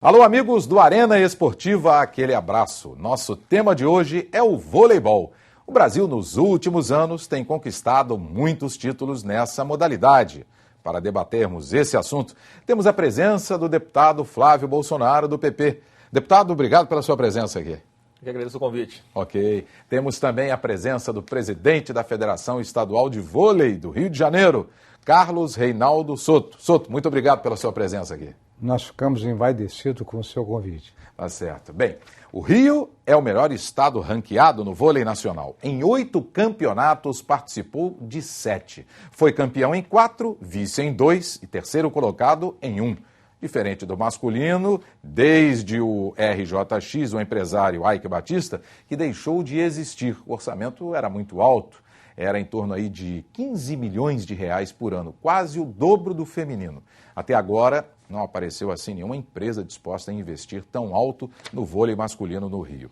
Alô, amigos do Arena Esportiva, aquele abraço. Nosso tema de hoje é o voleibol. O Brasil, nos últimos anos, tem conquistado muitos títulos nessa modalidade. Para debatermos esse assunto, temos a presença do deputado Flávio Bolsonaro, do PP. Deputado, obrigado pela sua presença aqui. Eu que agradeço o convite. Ok. Temos também a presença do presidente da Federação Estadual de Vôlei do Rio de Janeiro, Carlos Reinaldo Soto. Soto, muito obrigado pela sua presença aqui. Nós ficamos envaidecidos com o seu convite. Tá certo. Bem, o Rio é o melhor estado ranqueado no vôlei nacional. Em 8 campeonatos participou de 7. Foi campeão em 4, vice em 2 e terceiro colocado em 1. Diferente do masculino, desde o RJX, o empresário Ike Batista, que deixou de existir. O orçamento era muito alto, era em torno aí de 15 milhões de reais por ano, quase o dobro do feminino. Até agora, não apareceu assim nenhuma empresa disposta a investir tão alto no vôlei masculino no Rio.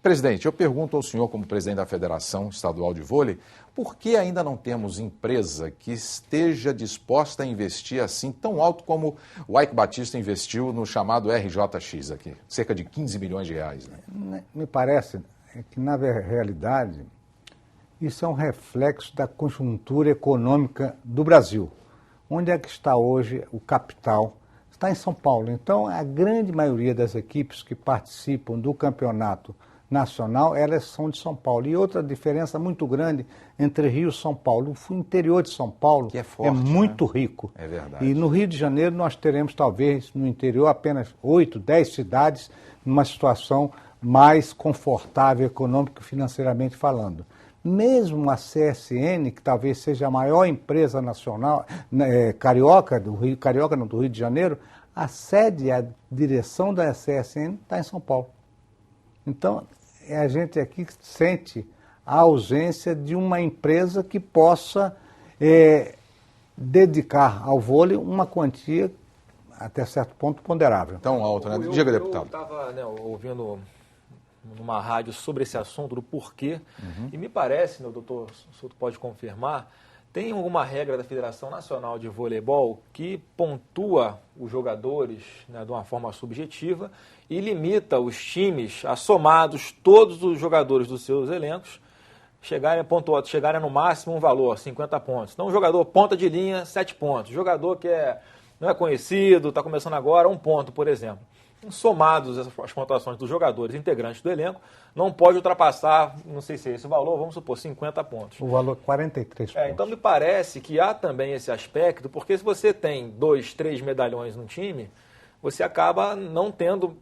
Presidente, eu pergunto ao senhor, como presidente da Federação Estadual de Vôlei, por que ainda não temos empresa que esteja disposta a investir assim tão alto como o Ike Batista investiu no chamado RJX aqui? Cerca de 15 milhões de reais, né? Me parece que, na realidade, isso é um reflexo da conjuntura econômica do Brasil. Onde é que está hoje o capital? Está em São Paulo. Então, a grande maioria das equipes que participam do campeonato nacional, elas são de São Paulo. E outra diferença muito grande entre Rio e São Paulo. O interior de São Paulo que é forte, muito né? rico. É verdade. E no Rio de Janeiro nós teremos, talvez, no interior, apenas 8, 10 cidades numa situação mais confortável econômica e financeiramente falando. Mesmo a CSN, que talvez seja a maior empresa nacional, carioca, do Rio de Janeiro, a sede, a direção da CSN está em São Paulo. Então, a gente aqui sente a ausência de uma empresa que possa dedicar ao vôlei uma quantia, até certo ponto, ponderável. Tão alto, né? Diga, deputado. Eu estava ouvindo numa rádio sobre esse assunto, do porquê, e me parece, o doutor Souto pode confirmar, tem alguma regra da Federação Nacional de Voleibol que pontua os jogadores, né, de uma forma subjetiva e limita os times a somados todos os jogadores dos seus elencos chegarem no máximo um valor, 50 pontos. Então, o jogador ponta de linha, 7 pontos. O jogador que não é conhecido, está começando agora, 1 ponto, por exemplo. Somados as pontuações dos jogadores integrantes do elenco, não pode ultrapassar, não sei se é esse o valor, vamos supor, 50 pontos. O valor é 43 pontos. Então me parece que há também esse aspecto, porque se você tem 2, 3 medalhões no time, você acaba não tendo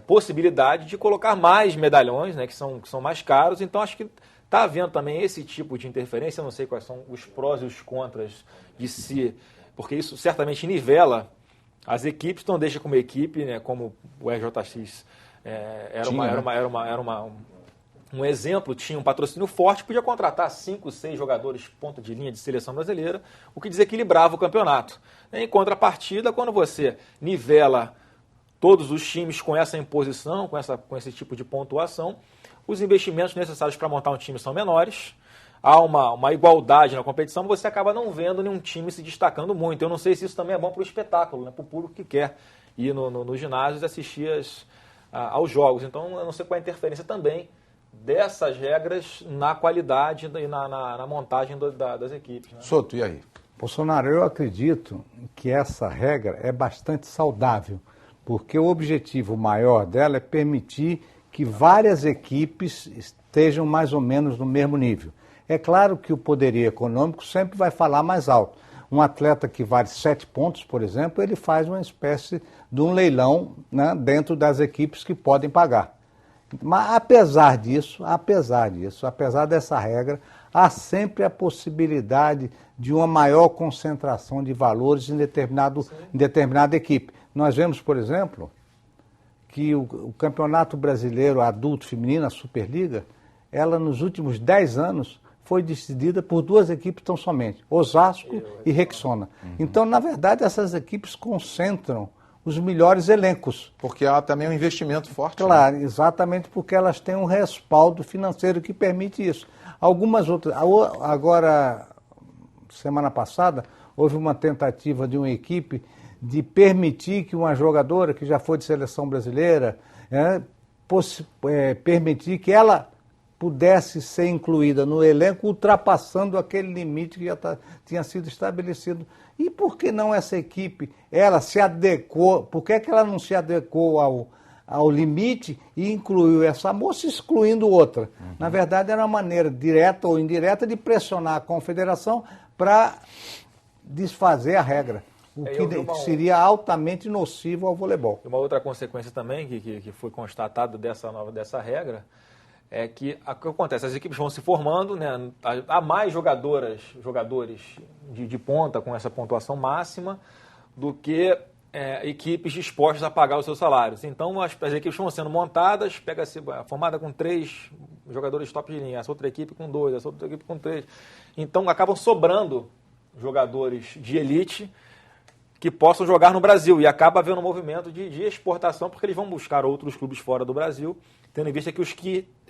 possibilidade de colocar mais medalhões, né, que são mais caros. Então acho que está havendo também esse tipo de interferência. Eu não sei quais são os prós e os contras de si, porque isso certamente nivela as equipes, então deixa como equipe, né, como o RJX era um exemplo, tinha um patrocínio forte, podia contratar 5, 6 jogadores ponta de linha de seleção brasileira, o que desequilibrava o campeonato. Em contrapartida, quando você nivela todos os times com essa imposição, com esse tipo de pontuação, os investimentos necessários para montar um time são menores, há uma igualdade na competição, você acaba não vendo nenhum time se destacando muito. Eu não sei se isso também é bom para o espetáculo, né, para o público que quer ir no ginásio e assistir aos jogos. Então, eu não sei qual é a interferência também dessas regras na qualidade e na montagem das equipes. Né? Soto, e aí? Bolsonaro, eu acredito que essa regra é bastante saudável, porque o objetivo maior dela é permitir que várias equipes estejam mais ou menos no mesmo nível. É claro que o poderio econômico sempre vai falar mais alto. Um atleta que vale 7 pontos, por exemplo, ele faz uma espécie de um leilão, né, dentro das equipes que podem pagar. Mas apesar dessa regra, há sempre a possibilidade de uma maior concentração de valores em determinada equipe. Nós vemos, por exemplo, que o Campeonato Brasileiro Adulto Feminino, a Superliga, ela nos últimos 10 anos foi decidida por 2 equipes tão somente, Osasco e Rexona. Então, na verdade, essas equipes concentram os melhores elencos. Porque há também um investimento forte. Claro, né? Exatamente porque elas têm um respaldo financeiro que permite isso. Algumas outras... Agora, semana passada, houve uma tentativa de uma equipe de permitir que uma jogadora que já foi de seleção brasileira, permitir que ela pudesse ser incluída no elenco, ultrapassando aquele limite que já tinha sido estabelecido. E por que não essa equipe, ela se adequou, por que ela não se adequou ao limite e incluiu essa moça, excluindo outra? Na verdade, era uma maneira direta ou indireta de pressionar a confederação para desfazer a regra, o que seria altamente nocivo ao voleibol. Uma outra consequência também que foi constatada dessa regra é que o que acontece? As equipes vão se formando, né? Há mais jogadores de ponta com essa pontuação máxima do que equipes dispostas a pagar os seus salários. Então, as equipes vão sendo montadas, pega-se formada com 3 jogadores top de linha, essa outra equipe com 2, essa outra equipe com 3. Então, acabam sobrando jogadores de elite que possam jogar no Brasil. E acaba havendo um movimento de exportação, porque eles vão buscar outros clubes fora do Brasil, tendo em vista que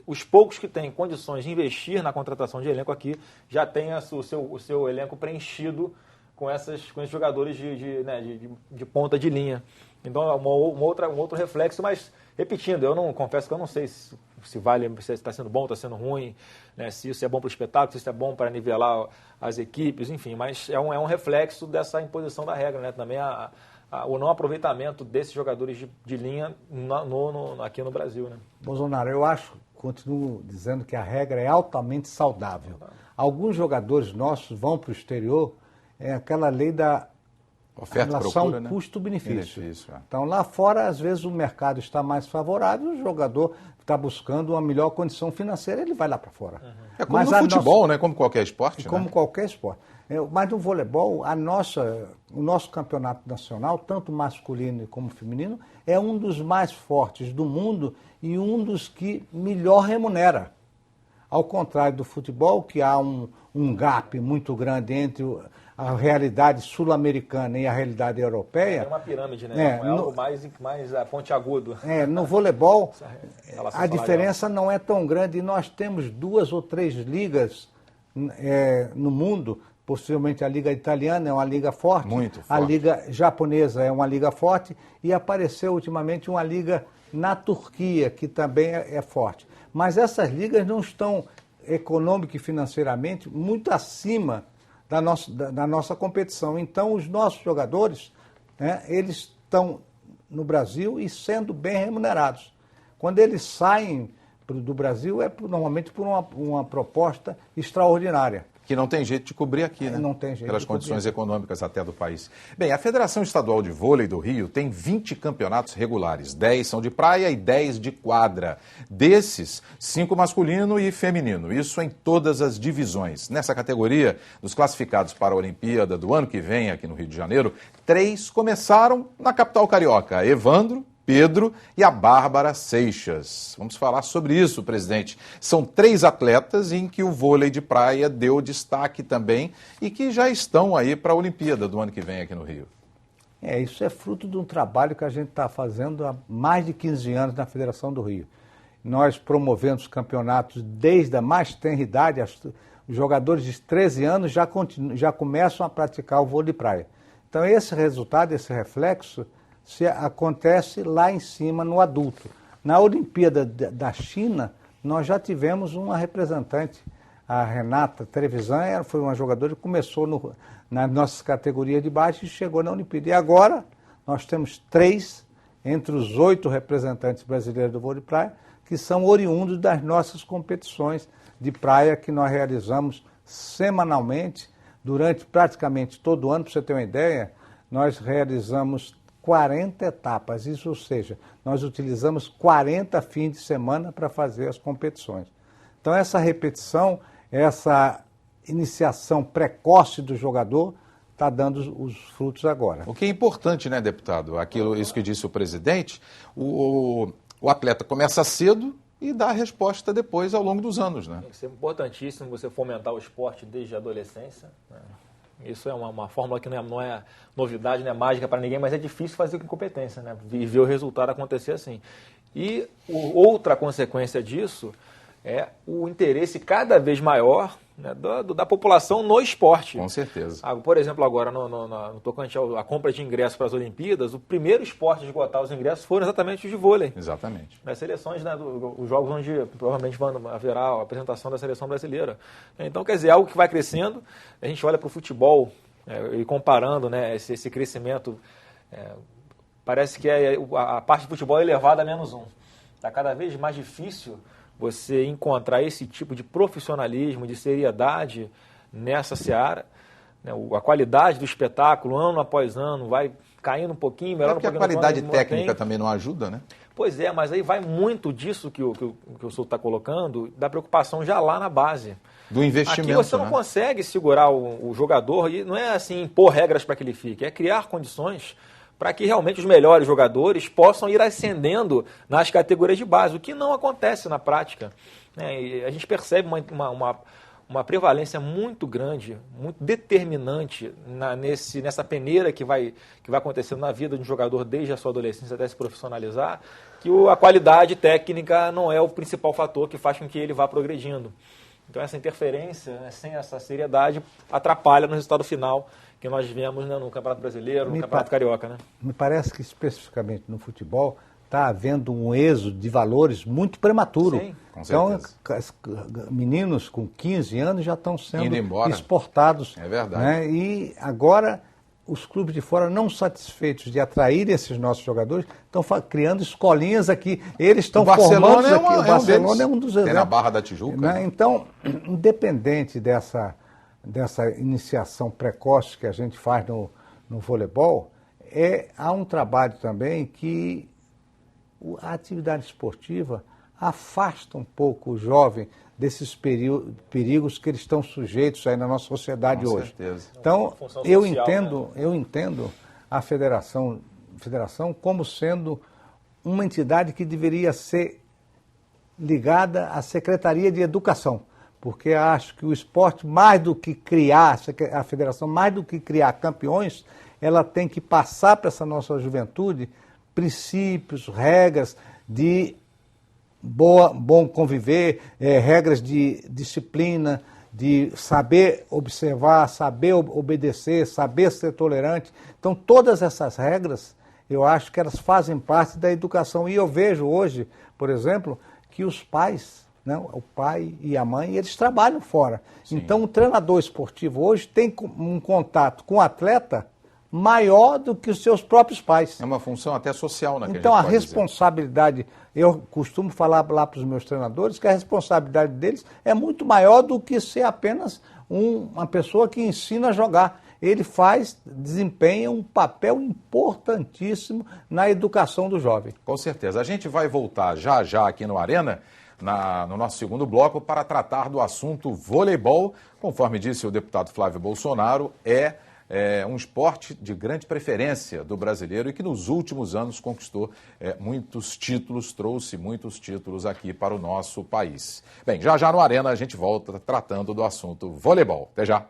os poucos que têm condições de investir na contratação de elenco aqui já têm o seu elenco preenchido com esses jogadores de ponta de linha. Então é um outro reflexo, mas repetindo, confesso que eu não sei se vale, se está sendo bom, está sendo ruim, né, se isso é bom para o espetáculo, se isso é bom para nivelar as equipes, enfim, mas é um reflexo dessa imposição da regra, né? Também o não aproveitamento desses jogadores de linha aqui no Brasil, né? Bolsonaro, continuo dizendo que a regra é altamente saudável. Alguns jogadores nossos vão para o exterior, é aquela lei da relação custo-benefício. Então, lá fora, às vezes, o mercado está mais favorável, o jogador está buscando uma melhor condição financeira, ele vai lá para fora. É como no futebol, né? Como qualquer esporte. Como qualquer esporte. Mas no voleibol, o nosso campeonato nacional, tanto masculino como feminino, é um dos mais fortes do mundo e um dos que melhor remunera. Ao contrário do futebol, que há um gap muito grande entre a realidade sul-americana e a realidade europeia. É uma pirâmide, né? É algo mais pontiagudo. No voleibol, a diferença não é tão grande. E nós temos 2 ou 3 ligas no mundo. Possivelmente a liga italiana é uma liga forte. Muito forte. A liga japonesa é uma liga forte. E apareceu ultimamente uma liga na Turquia, que também é forte. Mas essas ligas não estão econômica e financeiramente muito acima da nossa competição. Então, os nossos jogadores, eles estão no Brasil e sendo bem remunerados. Quando eles saem do Brasil, normalmente por uma proposta extraordinária. Que não tem jeito de cobrir aqui, né? Não tem jeito. Pelas condições econômicas até do país. Bem, a Federação Estadual de Vôlei do Rio tem 20 campeonatos regulares. 10 são de praia e 10 de quadra. Desses, 5 masculino e feminino. Isso em todas as divisões. Nessa categoria, dos classificados para a Olimpíada do ano que vem, aqui no Rio de Janeiro, 3 começaram na capital carioca. Evandro, Pedro e a Bárbara Seixas. Vamos falar sobre isso, presidente. São 3 atletas em que o vôlei de praia deu destaque também e que já estão aí para a Olimpíada do ano que vem aqui no Rio. Isso é fruto de um trabalho que a gente está fazendo há mais de 15 anos na Federação do Rio. Nós promovemos campeonatos desde a mais tenra idade, os jogadores de 13 anos já começam a praticar o vôlei de praia. Então esse resultado, esse reflexo, acontece lá em cima no adulto. Na Olimpíada da China, nós já tivemos uma representante, a Renata Trevisan, foi uma jogadora que começou na nossa categoria de base e chegou na Olimpíada. E agora nós temos 3 entre os 8 representantes brasileiros do vôlei de praia que são oriundos das nossas competições de praia que nós realizamos semanalmente durante praticamente todo o ano. Para você ter uma ideia, nós realizamos 40 etapas, isso, ou seja, nós utilizamos 40 fins de semana para fazer as competições. Então essa repetição, essa iniciação precoce do jogador está dando os frutos agora. O que é importante, né, deputado? Isso que disse o presidente, o atleta começa cedo e dá a resposta depois ao longo dos anos, né? Isso é importantíssimo, você fomentar o esporte desde a adolescência, né? Isso é uma fórmula que não é novidade, não é mágica para ninguém, mas é difícil fazer com competência, né? E ver o resultado acontecer assim. E outra consequência disso é o interesse cada vez maior, né, da população no esporte. Com certeza. Por exemplo, agora no tocante à compra de ingressos para as Olimpíadas, o primeiro esporte a esgotar os ingressos foram exatamente os de vôlei. Exatamente. Nas seleções, né, os jogos onde provavelmente haverá a apresentação da seleção brasileira. Então, quer dizer, algo que vai crescendo. A gente olha para o futebol e comparando, né, esse crescimento, parece que a parte do futebol é elevada a -1. Está cada vez mais difícil você encontrar esse tipo de profissionalismo, de seriedade nessa seara. Né? A qualidade do espetáculo, ano após ano, vai caindo um pouquinho, melhor porque um pouquinho. A qualidade técnica também não ajuda, né? Pois é, mas aí vai muito disso que o senhor está colocando, da preocupação já lá na base. Do investimento, aqui você não consegue segurar o jogador, e não é assim impor regras para que ele fique, é criar condições para que realmente os melhores jogadores possam ir ascendendo nas categorias de base, o que não acontece na prática. Né? E a gente percebe uma prevalência muito grande, muito determinante nessa peneira que vai acontecendo na vida de um jogador desde a sua adolescência até se profissionalizar, que a qualidade técnica não é o principal fator que faz com que ele vá progredindo. Então essa interferência, né, sem essa seriedade, atrapalha no resultado final que nós vemos, né, no Campeonato Brasileiro, no Campeonato Carioca. Né? Me parece que especificamente no futebol está havendo um êxodo de valores muito prematuro. Sim, com certeza. Então, meninos com 15 anos já estão sendo exportados. É verdade. Né? E agora os clubes de fora, não satisfeitos de atrair esses nossos jogadores, estão criando escolinhas aqui. Eles estão formando aqui. O Barcelona é um dos exemplos. Tem na Barra da Tijuca. Né? Então, independente dessa iniciação precoce que a gente faz no voleibol, há um trabalho também que a atividade esportiva afasta um pouco o jovem desses perigos que eles estão sujeitos aí na nossa sociedade hoje. Certeza. Então, eu entendo a federação como sendo uma entidade que deveria ser ligada à Secretaria de Educação, porque acho que o esporte, mais do que criar, a federação, mais do que criar campeões, ela tem que passar para essa nossa juventude princípios, regras de bom conviver, regras de disciplina, de saber observar, saber obedecer, saber ser tolerante. Então, todas essas regras, eu acho que elas fazem parte da educação. E eu vejo hoje, por exemplo, que os pais, né, o pai e a mãe, eles trabalham fora. Sim. Então, o treinador esportivo hoje tem um contato com o atleta maior do que os seus próprios pais. É uma função até social, né? Então, a responsabilidade, eu costumo falar lá para os meus treinadores que a responsabilidade deles é muito maior do que ser apenas uma pessoa que ensina a jogar. Ele desempenha um papel importantíssimo na educação do jovem. Com certeza. A gente vai voltar já aqui no Arena, no nosso segundo bloco, para tratar do assunto voleibol. Conforme disse o deputado Flávio Bolsonaro, é um esporte de grande preferência do brasileiro e que nos últimos anos conquistou muitos títulos, trouxe muitos títulos aqui para o nosso país. Bem, já no Arena a gente volta tratando do assunto voleibol. Até já!